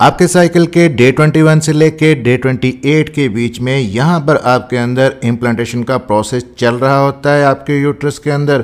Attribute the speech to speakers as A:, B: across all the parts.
A: आपके साइकिल के डे 21 से लेके डे 28 के बीच में यहाँ पर आपके अंदर इम्प्लांटेशन का प्रोसेस चल रहा होता है आपके यूट्रस के अंदर,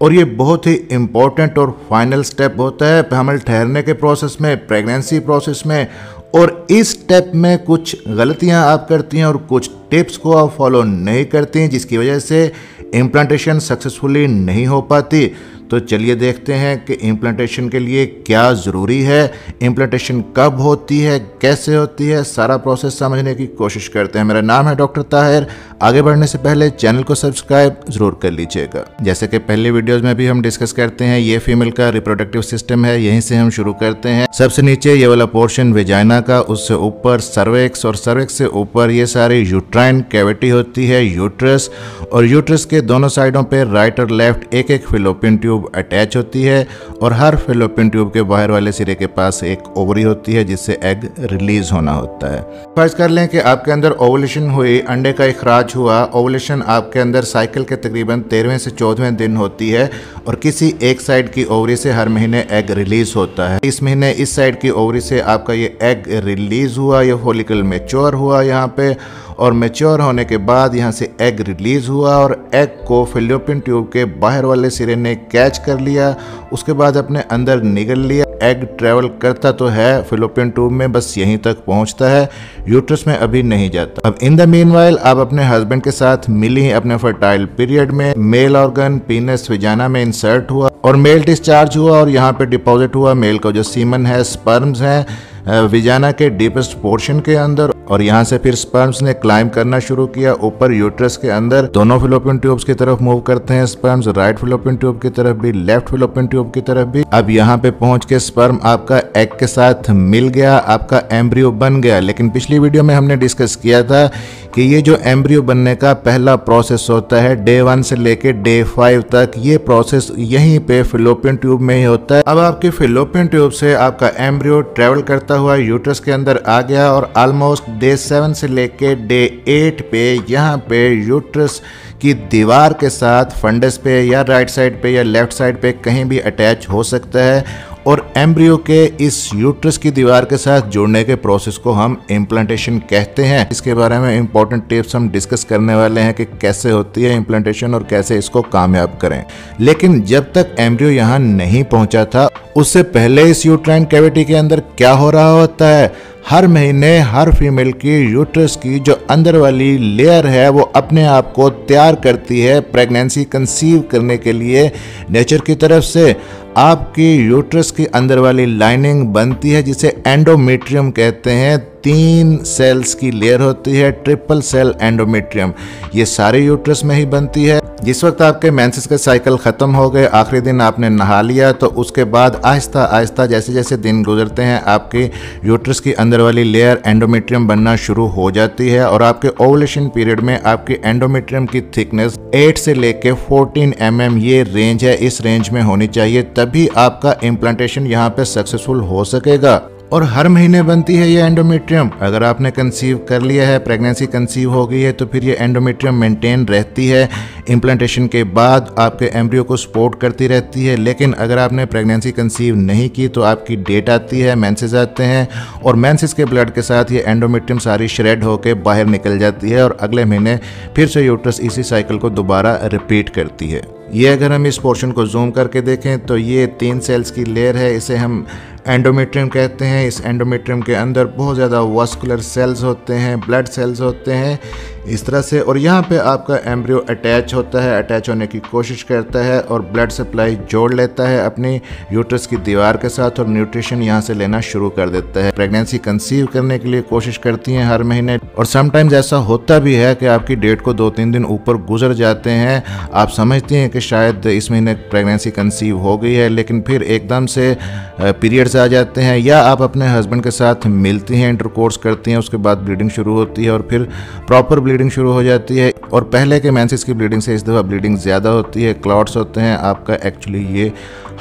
A: और ये बहुत ही इम्पोर्टेंट और फाइनल स्टेप होता है हमल ठहरने के प्रोसेस में, प्रेगनेंसी प्रोसेस में। और इस स्टेप में कुछ गलतियां आप करती हैं और कुछ टिप्स को आप फॉलो नहीं करती हैं, जिसकी वजह से इम्प्लांटेशन सक्सेसफुली नहीं हो पाती। तो चलिए देखते हैं कि इम्प्लांटेशन के लिए क्या ज़रूरी है, इम्प्लांटेशन कब होती है, कैसे होती है, सारा प्रोसेस समझने की कोशिश करते हैं। मेरा नाम है डॉक्टर ताहिर। आगे बढ़ने से पहले चैनल को सब्सक्राइब ज़रूर कर लीजिएगा। जैसे कि पहले वीडियोज़ में भी हम डिस्कस करते हैं, ये फीमेल का रिप्रोडक्टिव सिस्टम है, यहीं से हम शुरू करते हैं। सबसे नीचे ये वाला पोर्शन वेजाइना का, उससे ऊपर सर्विक्स, और सर्विक्स से ऊपर ये सारी यूट्राइन कैविटी होती है, यूट्रस। और यूट्रस के दोनों साइडों पे राइट और लेफ्ट एक एक फिलोपियन ट्यूब अटैच होती है, और हर फिलोपियन ट्यूब के बाहर वाले सिरे के पास एक ओवरी होती है जिससे एग रिलीज होना होता है। फर्ज कर लें कि आपके अंदर ओवुलेशन हुई, अंडे का इखराज हुआ। ओवुलेशन आपके अंदर साइकिल के तकरीबन 13वें से 14वें दिन होती है, और किसी एक साइड की ओवरी से हर महीने एग रिलीज होता है। इस महीने इस साइड की ओवरी से आपका ये एग रिलीज हुआ, ये फॉलिकल मैच्योर हुआ यहाँ पे, और मैच्योर होने के बाद यहाँ से एग रिलीज हुआ, और एग को फिलोपियन ट्यूब के बाहर वाले सिरे ने कैच कर लिया, उसके बाद अपने अंदर निगल लिया। एग ट्रेवल करता तो है फिलोपियन ट्यूब में, बस यहीं तक पहुंचता है, यूट्रस में अभी नहीं जाता। अब इन द मीनवाइल आप अपने हस्बैंड के साथ मिली अपने फर्टाइल पीरियड में, मेल ऑर्गन पीनस वेजाना में इंसर्ट हुआ और मेल डिस्चार्ज हुआ, और यहाँ पे डिपॉजिट हुआ मेल का जो सीमन है, स्पर्म्स हैं विजाना के डीपेस्ट पोर्शन के अंदर, और यहाँ से फिर स्पर्म्स ने क्लाइम करना शुरू किया ऊपर यूट्रस के अंदर। दोनों फिलोपियन ट्यूब्स की तरफ मूव करते हैं स्पर्म्स, राइट फिलोपियन ट्यूब की तरफ भी, लेफ्ट फिलोपियन ट्यूब की तरफ भी। अब यहाँ पे पहुंच के स्पर्म आपका एग के साथ मिल गया, आपका एम्ब्रियो बन गया। लेकिन पिछली वीडियो में हमने डिस्कस किया था कि ये जो एम्ब्रियो बनने का पहला प्रोसेस होता है डे 1 से लेके डे 5 तक, ये प्रोसेस यहीं पे फिलोपियन ट्यूब में ही होता है। अब आपके फिलोपियन ट्यूब से आपका एम्ब्रियो ट्रेवल करता हुआ यूट्रस के अंदर आ गया, और ऑलमोस्ट डे 7 से लेके डे 8 पे यहाँ पे यूट्रस की दीवार के साथ फंडस पे या राइट साइड पे या लेफ्ट साइड पे कहीं भी अटैच हो सकता है, और एम्ब्रियो के इस यूट्रस की दीवार के साथ जुड़ने के प्रोसेस को हम इम्प्लांटेशन कहते हैं। इसके बारे में इंपॉर्टेंट टिप्स हम डिस्कस करने वाले हैं कि कैसे होती है इम्प्लांटेशन और कैसे इसको कामयाब करें। लेकिन जब तक एम्ब्रियो यहाँ नहीं पहुँचा था, उससे पहले इस यूट्राइन कैविटी के अंदर क्या हो रहा होता है, हर महीने हर फीमेल की यूट्रस की जो अंदर वाली लेयर है वो अपने आप को तैयार करती है प्रेगनेंसी कंसीव करने के लिए नेचर की तरफ से। आपकी यूट्रस की अंदर वाली लाइनिंग बनती है जिसे एंडोमेट्रियम कहते हैं। 3 सेल्स की लेयर होती है, ट्रिपल सेल एंडोमेट्रियम। ये सारे यूट्रस में ही बनती है। जिस वक्त आपके मेंसेस के साइकिल ख़त्म हो गए, आखिरी दिन आपने नहा लिया, तो उसके बाद आहिस्ता आहिस्ता जैसे जैसे दिन गुजरते हैं आपकी यूट्रस की अंदर वाली लेयर एंडोमेट्रियम बनना शुरू हो जाती है, और आपके ओवुलेशन पीरियड में आपकी एंडोमेट्रियम की थिकनेस 8 से लेके 14 mm ये रेंज है, इस रेंज में होनी चाहिए, तभी आपका इम्प्लांटेशन यहाँ पे सक्सेसफुल हो सकेगा। और हर महीने बनती है ये एंडोमेट्रियम। अगर आपने कंसीव कर लिया है, प्रेगनेंसी कंसीव हो गई है, तो फिर ये एंडोमेट्रियम मेंटेन रहती है, इम्प्लांटेशन के बाद आपके एम्ब्रियो को सपोर्ट करती रहती है। लेकिन अगर आपने प्रेगनेंसी कंसीव नहीं की तो आपकी डेट आती है, मेंसेस आते हैं, और मेंसेस के ब्लड के साथ ये एंडोमेट्रियम सारी श्रेड होकर बाहर निकल जाती है, और अगले महीने फिर से यूट्रस इसी साइकिल को दोबारा रिपीट करती है। ये अगर हम इस पोर्शन को जूम करके देखें तो ये 3 सेल्स की लेयर है, इसे हम एंडोमेट्रियम कहते हैं। इस एंडोमेट्रियम के अंदर बहुत ज़्यादा वास्कुलर सेल्स होते हैं, ब्लड सेल्स होते हैं इस तरह से, और यहाँ पे आपका एम्ब्रियो अटैच होता है, अटैच होने की कोशिश करता है, और ब्लड सप्लाई जोड़ लेता है अपनी यूट्रस की दीवार के साथ, और न्यूट्रिशन यहाँ से लेना शुरू कर देता है। प्रेगनेंसी कंसीव करने के लिए कोशिश करती हैं हर महीने, और समटाइम्स ऐसा होता भी है कि आपकी डेट को 2-3 दिन ऊपर गुजर जाते हैं। आप समझती हैं कि शायद इस महीने प्रेगनेंसी कंसीव हो गई है, लेकिन फिर एकदम से पीरियड्स आ जाते हैं, या आप अपने हस्बैंड के साथ मिलती हैं, इंटरकोर्स करती हैं, उसके बाद ब्लीडिंग शुरू होती है, और फिर प्रॉपर ब्लीडिंग शुरू हो जाती है। और पहले के मेंसेस की ब्लीडिंग से इस दफ़ा ब्लीडिंग ज़्यादा होती है, क्लॉट्स होते हैं। आपका एक्चुअली ये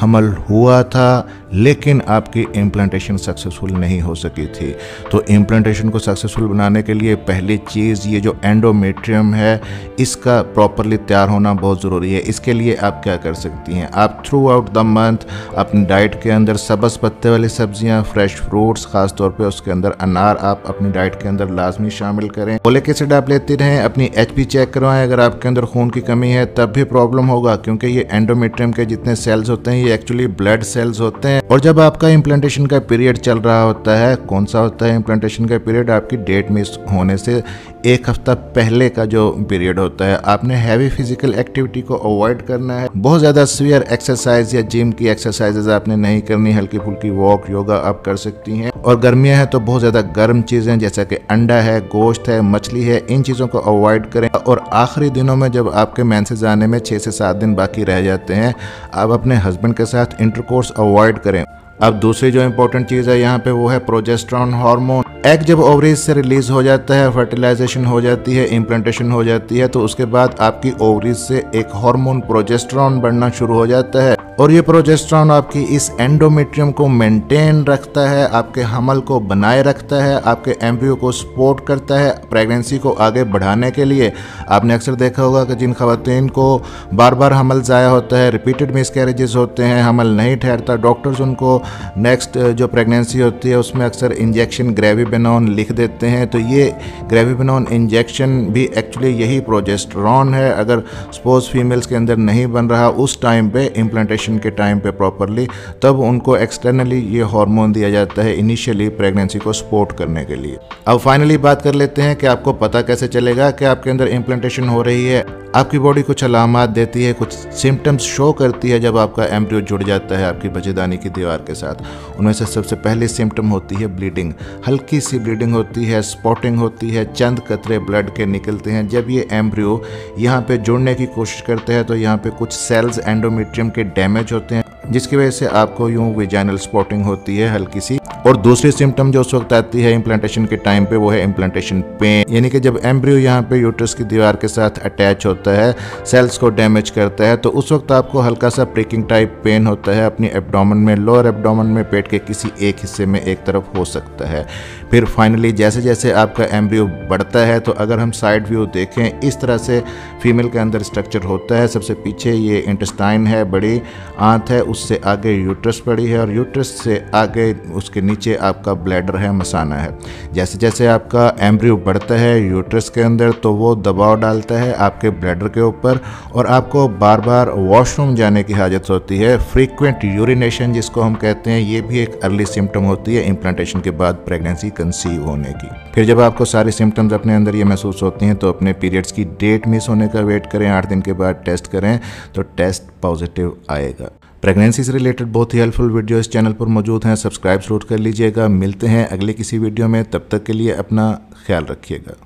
A: हमल हुआ था लेकिन आपकी इम्प्लांटेशन सक्सेसफुल नहीं हो सकी थी। तो इम्प्लांटेशन को सक्सेसफुल बनाने के लिए पहली चीज़ ये जो एंडोमेट्रियम है इसका प्रॉपरली तैयार होना बहुत ज़रूरी है। इसके लिए आप क्या कर सकती हैं, आप थ्रू आउट द मंथ अपनी डाइट के अंदर सब्ज़ पत्ते वाली सब्जियां, फ्रेश फ्रूट्स, खास तौर पे उसके अंदर अनार आप अपनी डाइट के अंदर लाजमी शामिल करें। फोलिक एसिड आप लेते रहें, अपनी HP चेक करवाएं। अगर आपके अंदर खून की कमी है तब भी प्रॉब्लम होगा, क्योंकि ये एंडोमेट्रियम के जितने सेल्स होते हैं ये एक्चुअली ब्लड सेल्स होते हैं। और जब आपका इम्प्लांटेशन का पीरियड चल रहा होता है, कौन सा होता है इम्प्लांटेशन का पीरियड, आपकी डेट मिस होने से एक हफ्ता पहले का जो पीरियड होता है, आपने हैवी फिजिकल एक्टिविटी को अवॉइड करना है। बहुत ज़्यादा सीवियर एक्सरसाइज या जिम की एक्सरसाइजेज आपने नहीं करनी, हल्की फुल्की वॉक, योगा आप कर सकती हैं। और गर्मियाँ हैं तो बहुत ज़्यादा गर्म चीज़ें जैसा कि अंडा है, गोश्त है, मछली है, इन चीज़ों को अवॉइड करें। और आखिरी दिनों में जब आपके मेंसेस आने में 6 से 7 दिन बाकी रह जाते हैं, आप अपने हस्बैंड के साथ इंटरकोर्स अवॉइड करें। अब दूसरी जो इंपॉर्टेंट चीज़ है यहाँ पे वो है प्रोजेस्टेरॉन हार्मोन। एग जब ओवरीज से रिलीज हो जाता है, फर्टिलाइजेशन हो जाती है, इम्प्लांटेशन हो जाती है, तो उसके बाद आपकी ओवरीज से एक हार्मोन प्रोजेस्टेरॉन बढ़ना शुरू हो जाता है। और ये प्रोजेस्टेरॉन आपकी इस एंडोमेट्रियम को मेंटेन रखता है, आपके हमल को बनाए रखता है, आपके एम्ब्रियो को सपोर्ट करता है प्रेगनेंसी को आगे बढ़ाने के लिए। आपने अक्सर देखा होगा कि जिन खवातीन को बार बार हमल ज़ाया होता है, रिपीटेड मिसकैरेजेस होते हैं, हमल नहीं ठहरता, डॉक्टर्स उनको नेक्स्ट जो प्रेगनेंसी होती है उसमें अक्सर इंजेक्शन ग्रेविबेनॉन लिख देते हैं। तो ये ग्रेविबेनॉन इंजेक्शन भी एक्चुअली यही प्रोजेस्टेरॉन है। अगर सपोज फीमेल्स के अंदर नहीं बन रहा उस टाइम पे, इम्प्लांटेशन के टाइम पे प्रॉपरली, तब उनको एक्सटर्नली ये हार्मोन दिया जाता है इनिशियली प्रेगनेंसी को सपोर्ट करने के लिए। अब फाइनली बात कर लेते हैं कि आपको पता कैसे चलेगा कि आपके अंदर इम्प्लांटेशन हो रही है। आपकी बॉडी कुछ अलामात देती है, कुछ सिम्टम्स शो करती है जब आपका एम्ब्रियो जुड़ जाता है आपकी बच्चेदानी की दीवार के साथ। उनमें से सबसे पहले सिम्टम होती है ब्लीडिंग, हल्की सी ब्लीडिंग होती है, स्पॉटिंग होती है, चंद कतरे ब्लड के निकलते हैं। जब ये एम्ब्रियो यहाँ पे जुड़ने की कोशिश करते हैं तो यहाँ पे कुछ सेल्स एंडोमेट्रियम के डैमेज होते हैं, जिसकी वजह से आपको यूं विजाइनल स्पॉटिंग होती है हल्की सी। और दूसरी सिम्टम जो उस वक्त आती है इम्प्लांटेशन के टाइम पे वो है इम्प्लांटेशन पेन, यानी कि जब एम्ब्रियो यहाँ पे यूट्रस की दीवार के साथ अटैच होता है, सेल्स को डैमेज करता है, तो उस वक्त आपको हल्का सा प्रिकिंग टाइप पेन होता है अपनी एब्डोमेन में, लोअर एब्डोमेन में, पेट के किसी एक हिस्से में एक तरफ हो सकता है। फिर फाइनली जैसे जैसे आपका एम्ब्रियो बढ़ता है, तो अगर हम साइड व्यू देखें इस तरह से फीमेल के अंदर स्ट्रक्चर होता है। सबसे पीछे ये इंटेस्टाइन है, बड़ी आंत है, उससे आगे यूट्रस पड़ी है और यूट्रस से आगे उसके नीचे आपका ब्लैडर है, मसाना है। जैसे जैसे आपका एम्ब्रियो बढ़ता है यूट्रस के अंदर तो वो दबाव डालता है आपके ब्लैडर के ऊपर और आपको बार बार वॉशरूम जाने की हाजत होती है। फ्रीक्वेंट यूरिनेशन जिसको हम कहते हैं, ये भी एक अर्ली सिम्टम होती है इम्प्लांटेशन के बाद प्रेगनेंसी कंसीव होने की। फिर जब आपको सारी सिम्टम्स अपने अंदर ये महसूस होती हैं तो अपने पीरियड्स की डेट मिस होने का वेट करें, 8 दिन के बाद टेस्ट करें तो टेस्ट पॉजिटिव आएगा। प्रेगनेंसी से रिलेटेड बहुत ही हेल्पफुल वीडियो इस चैनल पर मौजूद हैं, सब्सक्राइब जरूर कर लीजिएगा। मिलते हैं अगले किसी वीडियो में, तब तक के लिए अपना ख्याल रखिएगा।